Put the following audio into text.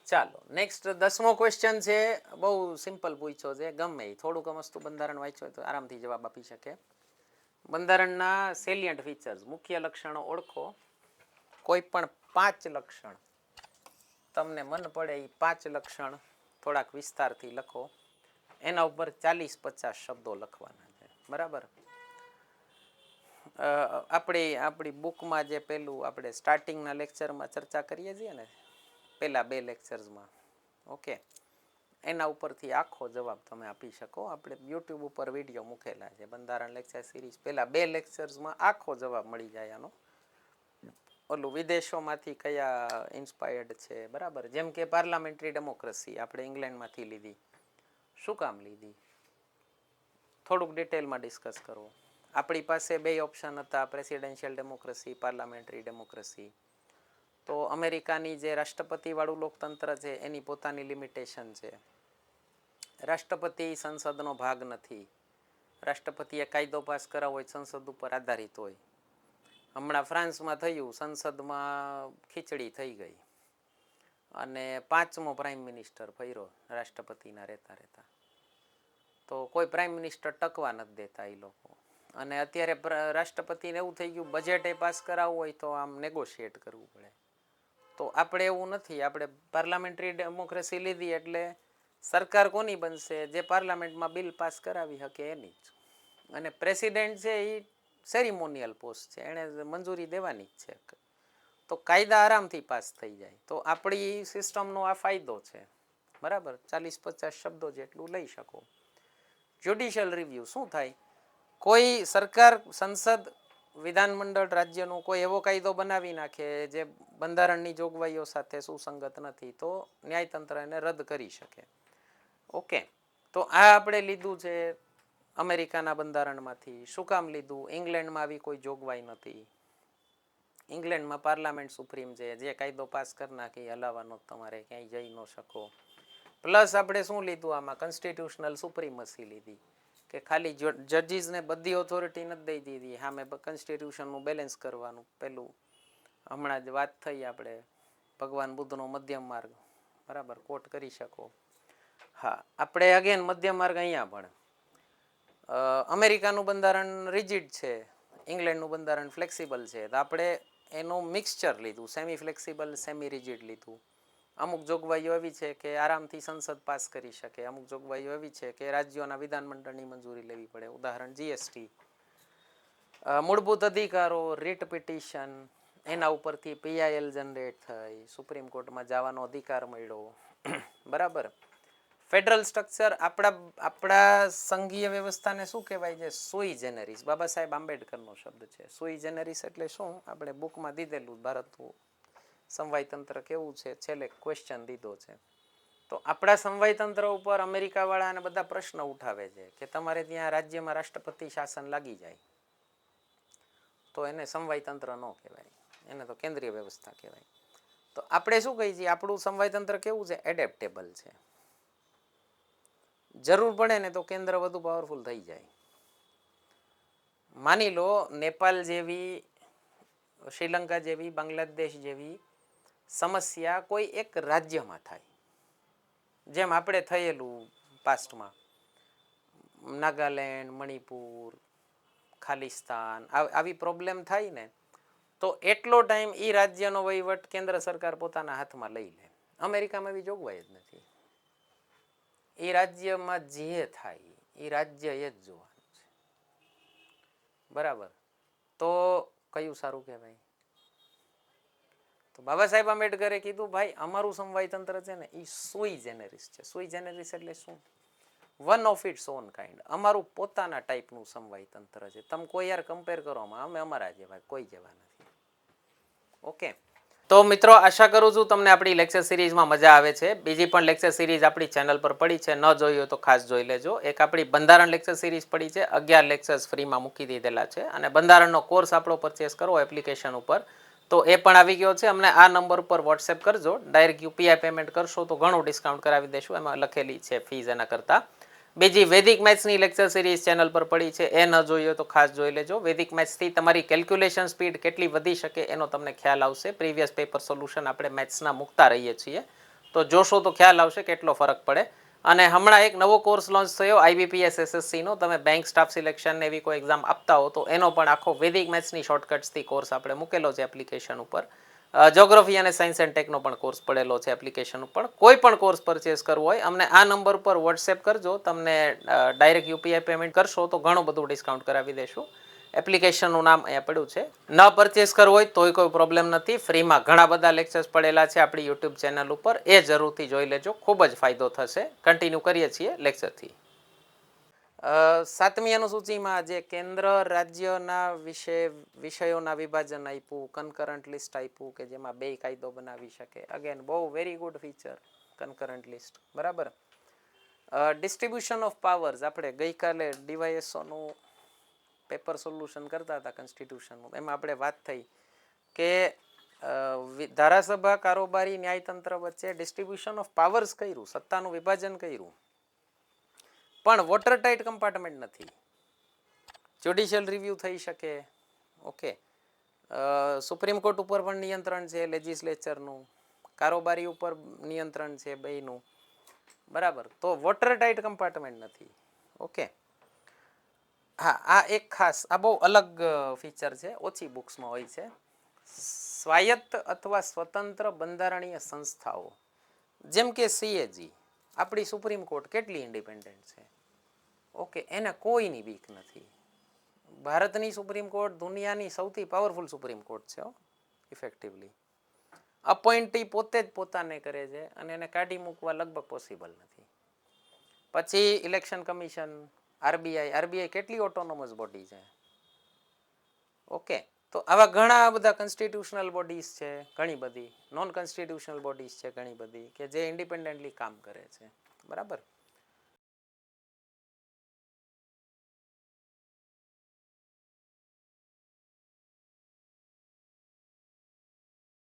ચાલો next 10મો question છે. બહુ સિમ્પલ પૂછ્યો છે. ગમે એ થોડુંક મસ્તું બંધારણ વાંચ્યું હોય તો આરામથી જવાબ આપી શકે. બંધારણના સેલિયન્ટ ફીચર્સ મુખ્ય લક્ષણો ઓળખો. કોઈ પણ 5 લક્ષણ તમને મન પડે એ 5 લક્ષણ થોડાક વિસ્તારથી લખો. એના ઉપર 40-50 શબ્દો લખવાના છે. બરાબર. આપણી બુકમાં જે પેલું આપણે સ્ટાર્ટિંગના લેક્ચરમાં ચર્ચા કરીએ છીએ ને પહેલા 2 લેક્ચર્સમાં, ઓકે, એના ઉપરથી આખો જવાબ તમે આપી શકો. આપણે યુટ્યુબ ઉપર વિડીયો મૂકેલા છે બંધારણ લેક્ચર સિરીઝ પહેલા 2 લેક્ચર્સમાં આખો જવાબ મળી જાય આનો. ઓલું વિદેશોમાંથી કયા ઇન્સ્પાયર્ડ છે, બરાબર. જેમ કે પાર્લામેન્ટરી ડેમોક્રેસી આપણે ઇંગ્લેન્ડમાંથી લીધી. શું કામ લીધી? થોડુંક ડિટેલમાં ડિસ્કસ કરવું. આપણી પાસે 2 ઓપ્શન હતા, પ્રેસિડેન્શિયલ ડેમોક્રેસી, પાર્લામેન્ટરી ડેમોક્રેસી. તો અમેરિકાની જે રાષ્ટ્રપતિવાળું લોકતંત્ર છે એની પોતાની લિમિટેશન છે. રાષ્ટ્રપતિ સંસદનો ભાગ નથી. રાષ્ટ્રપતિએ કાયદો પાસ કરાવવો હોય સંસદ ઉપર આધારિત હોય. હમણાં ફ્રાન્સમાં થયું, સંસદમાં ખીચડી થઈ ગઈ અને 5મો પ્રાઇમ મિનિસ્ટર ફર્યો રાષ્ટ્રપતિના રહેતા રહેતા. તો કોઈ પ્રાઇમ મિનિસ્ટર ટકવા નથી દેતા એ લોકો. અને અત્યારે રાષ્ટ્રપતિને એવું થઈ ગયું બજેટ એ પાસ કરાવવું હોય તો આમ નેગોશિએટ કરવું પડે. તો આપણે એવું નથી. આપણે પાર્લામેન્ટરી ડેમોક્રેસી લીધી એટલે સરકાર કોની બનશે? જે પાર્લામેન્ટમાં બિલ પાસ કરાવી શકે એની જ. અને પ્રેસિડેન્ટ છે એ સેરિમોનિયલ પોસ્ટ છે, એણે મંજૂરી દેવાની જ છે. તો કાયદા આરામથી પાસ થઈ જાય. તો આપણી સિસ્ટમનો આ ફાયદો છે. બરાબર. 40-50 શબ્દો જેટલું લઈ શકો. જ્યુડિશિયલ રિવ્યુ શું થાય? કોઈ સરકાર, સંસદ, વિધાનમંડળ રાજ્યનું કોઈ એવો કાયદો બનાવી નાખે જે બંધારણની જોગવાઈઓ સાથે સુસંગત નથી, તો ન્યાયતંત્ર એને રદ કરી શકે. ઓકે. તો આ આપણે લીધું છે અમેરિકાના બંધારણમાંથી. શું કામ લીધું? ઇંગ્લેન્ડમાં આવી કોઈ જોગવાઈ નથી. ઇંગ્લેન્ડમાં પાર્લામેન્ટ સુપ્રીમ છે, જે કાયદો પાસ કરી નાખે હલાવવાનો, તમારે ક્યાંય જઈ ન શકો. પ્લસ આપણે શું લીધું આમાં? કોન્સ્ટિટ્યુશનલ સુપ્રીમસી લીધી કે ખાલી જજીસને બધી ઓથોરિટી નથી દઈ દીધી, સામે કોન્સ્ટિટ્યુશનનું બેલેન્સ કરવાનું. પેલું હમણાં જ વાત થઈ આપણે ભગવાન બુદ્ધનો મધ્યમ માર્ગ, બરાબર, કોટ કરી શકો. હા, આપણે અગેન મધ્યમ માર્ગ અહીંયા પણ અમેરિકાનું બંધારણ રિજિડ છે, ઇંગ્લેન્ડનું બંધારણ ફ્લેક્સિબલ છે. તો આપણે એનું મિક્સચર લીધું, સેમી ફ્લેક્સિબલ, સેમી રિજિડ લીધું. અમુક જોગવાઈઓ એવી છે કે આરામથી સંસદ પાસ કરી શકે, અમુક જોગવાઈઓ એવી છે કે રાજ્યોના વિધાનમંડળની મંજૂરી લેવી પડે. ઉદાહરણ જીએસટી. મૂળભૂત અધિકારો, રીટ પિટિશન, એના ઉપરથી પીઆઈએલ જનરેટ થઈ, સુપ્રીમ કોર્ટમાં જવાનો અધિકાર મળ્યો. બરાબર. ફેડરલ સ્ટ્રક્ચર, આપણા સંઘીય વ્યવસ્થાને શું કહેવાય છે? સુઈ જેનરિસ. બાબા સાહેબ આંબેડકરનો શબ્દ છે. સુઈ જેનરિસ એટલે શું? આપણે બુકમાં દીધેલું ભારતનું સમવાય તંત્ર કેવું છે, છેલ્લે ક્વેશ્ચન દીધો છે. તો આપણા સમવાય તંત્ર ઉપર અમેરિકાવાળાને બધા પ્રશ્ન ઉઠાવે છે કે તમારે ત્યાં રાજ્યમાં રાષ્ટ્રપતિ શાસન લાગી જાય તો એને સમવાય તંત્ર ન કહેવાય, એને તો કેન્દ્રીય વ્યવસ્થા કહેવાય. તો આપણે શું કહીએ છીએ? આપણું સમવાય તંત્ર કેવું છે? એડેપ્ટેબલ છે. જરૂર પડે ને તો કેન્દ્ર વધુ પાવરફુલ થઈ જાય. માની લો નેપાલ જેવી, શ્રીલંકા જેવી, બાંગ્લાદેશ જેવી સમસ્યા કોઈ એક રાજ્યમાં થાય, જેમ આપણે થયેલું પાસ્ટમાં નાગાલેન્ડ, મણિપુર, ખાલિસ્તાન, આવી પ્રોબ્લેમ થાય ને તો એટલો ટાઈમ એ રાજ્યનો વહીવટ કેન્દ્ર સરકાર પોતાના હાથમાં લઈ લે. અમેરિકામાં એવી જોગવાઈ જ નથી. એ રાજ્યમાં જે થાય એ રાજ્ય એ જ જોવાનું છે. બરાબર. તો કયું સારું કહેવાય? તો બાબા સાહેબ આંબેડકરે કીધું ભાઈ અમારું સમવાય તંત્ર છે ને એ સુઈ જેનરિસ છે. સુઈ જેનરિસ એટલે શું? One of its on kind. અમારું પોતાના ટાઈપનું સમવાય તંત્ર છે. તમે કોઈ યાર કમ્પેર કરવામાં, અમે અમારા જેવા, કોઈ જેવા નથી. ઓકે. તો મિત્રો આશા કરું છું તમને આપણી લેક્ચર સિરીઝમાં મજા આવે છે. બીજી પણ લેક્ચર સિરીઝ આપણી ચેનલ પર પડી છે, ન જોઈ હોય તો ખાસ જોઈ લેજો. એક આપણી બંધારણ લેક્ચર સિરીઝ પડી છે, 11 લેક્ચર્સ ફ્રીમાં મૂકી દીધેલા છે. અને બંધારણનો કોર્સ આપણો પરચેસ કરવો એપ્લિકેશન ઉપર તો એ પણ આવી ગયો છે. અમને આ નંબર ઉપર વોટ્સએપ કરજો. ડાયરેક્ટ યુપીઆઈ પેમેન્ટ કરશો તો ઘણું ડિસ્કાઉન્ટ કરાવી દેશું. એમાં લખેલી છે ફીઝ એના કરતાં. બીજી વૈદિક મેથ્સની લેક્ચર સિરીઝ ચેનલ પર પડી છે, એ ન જોઈએ તો ખાસ જોઈ લેજો. વૈદિક મેથ્સથી તમારી કેલ્ક્યુલેશન સ્પીડ કેટલી વધી શકે એનો તમને ખ્યાલ આવશે. પ્રીવિયસ પેપર સોલ્યુશન આપણે મેથ્સના મૂકતા રહીએ છીએ. તો જોશો તો ખ્યાલ આવશે કેટલો ફરક પડે. અને હમણાં એક નવો કોર્સ લોન્ચ થયો IBPS SSCનો. તમે બેંક સ્ટાફ સિલેક્શન ને એવી કોઈ એક્ઝામ આપતા હો તો એનો પણ આખો વૈદિક મેથ્સની શોર્ટકટ્સથી કોર્સ આપણે મૂકેલો છે એપ્લિકેશન ઉપર. જ્યોગ્રાફી અને સાયન્સ એન્ડ ટેકનો પણ કોર્સ પડેલો છે એપ્લિકેશન ઉપર. કોઈ પણ કોર્સ પરચેસ કરવો હોય અમને આ નંબર પર વોટ્સએપ કરજો. તમને ડાયરેક્ટ UPI પેમેન્ટ કરશો તો ઘણું બધું ડિસ્કાઉન્ટ કરાવી દેશું. એપ્લિકેશનનું નામ અહીંયા પડ્યું છે. ન પરચેસ કરવો હોય તોય કોઈ પ્રોબ્લેમ નથી. ફ્રીમાં ઘણા બધા લેક્ચર્સ પડેલા છે આપણી યુટ્યુબ ચેનલ ઉપર. એ જરૂરથી જોઈ લેજો, ખૂબ જ ફાયદો થશે. કન્ટિન્યુ કરીએ છીએ લેક્ચરથી. સાતમી અનુસૂચિમાં જે કેન્દ્ર રાજ્યના વિષયોના વિભાજન આપ્યું, કનકરન્ટ લિસ્ટ આપ્યું કે જેમાં બે કાયદો બનાવી શકે. અગેન બહુ વેરી ગુડ ફીચર કનકરન્ટ લિસ્ટ. બરાબર. Distribution of powers. આપણે ગઈકાલે DYSOનું પેપર સોલ્યુશન કરતા હતા કોન્સ્ટિટ્યુશનનું. એમાં આપણે વાત થઈ કે ધારાસભા, કારોબારી, ન્યાયતંત્ર વચ્ચે ડિસ્ટ્રીબ્યુશન ઓફ પાવર્સ કર્યું, સત્તાનું વિભાજન કર્યું, પણ વોટર ટાઇટ કમ્પાર્ટમેન્ટ નથી. જ્યુડિશિયલ રિવ્યુ થઈ શકે. ઓકે. સુપ્રીમ કોર્ટ ઉપર પણ નિયંત્રણ છે લેજિસ્લેચરનું, કારોબારી ઉપર નિયંત્રણ છે બેયનું. બરાબર. તો વોટર ટાઇટ કમ્પાર્ટમેન્ટ નથી. ઓકે. હા, આ એક ખાસ, આ બહુ અલગ ફીચર છે, ઓછી બુક્સમાં હોય છે. સ્વાયત્ત અથવા સ્વતંત્ર બંધારણીય સંસ્થાઓ જેમ કે CAG, આપણી સુપ્રીમ કોર્ટ કેટલી ઇન્ડિપેન્ડન્ટ છે. ઓકે. એને કોઈની બીક નથી. ભારતની સુપ્રીમ કોર્ટ દુનિયાની સૌથી પાવરફુલ સુપ્રીમ કોર્ટ છે ઇફેક્ટિવલી. અપોઇન્ટી પોતે જ પોતાને કરે છે અને એને કાઢી મૂકવા લગભગ પોસિબલ નથી. પછી ઇલેક્શન કમિશન, RBI કેટલી ઓટોનોમસ બોડી છે. ઓકે. તો આવા ઘણા બધા કોન્સ્ટિટ્યુશનલ બોડીઝ છે, ઘણી બધી નોન કોન્સ્ટિટ્યુશનલ બોડીઝ છે ઘણી બધી કે જે ઇન્ડિપેન્ડન્ટલી કામ કરે છે. બરાબર.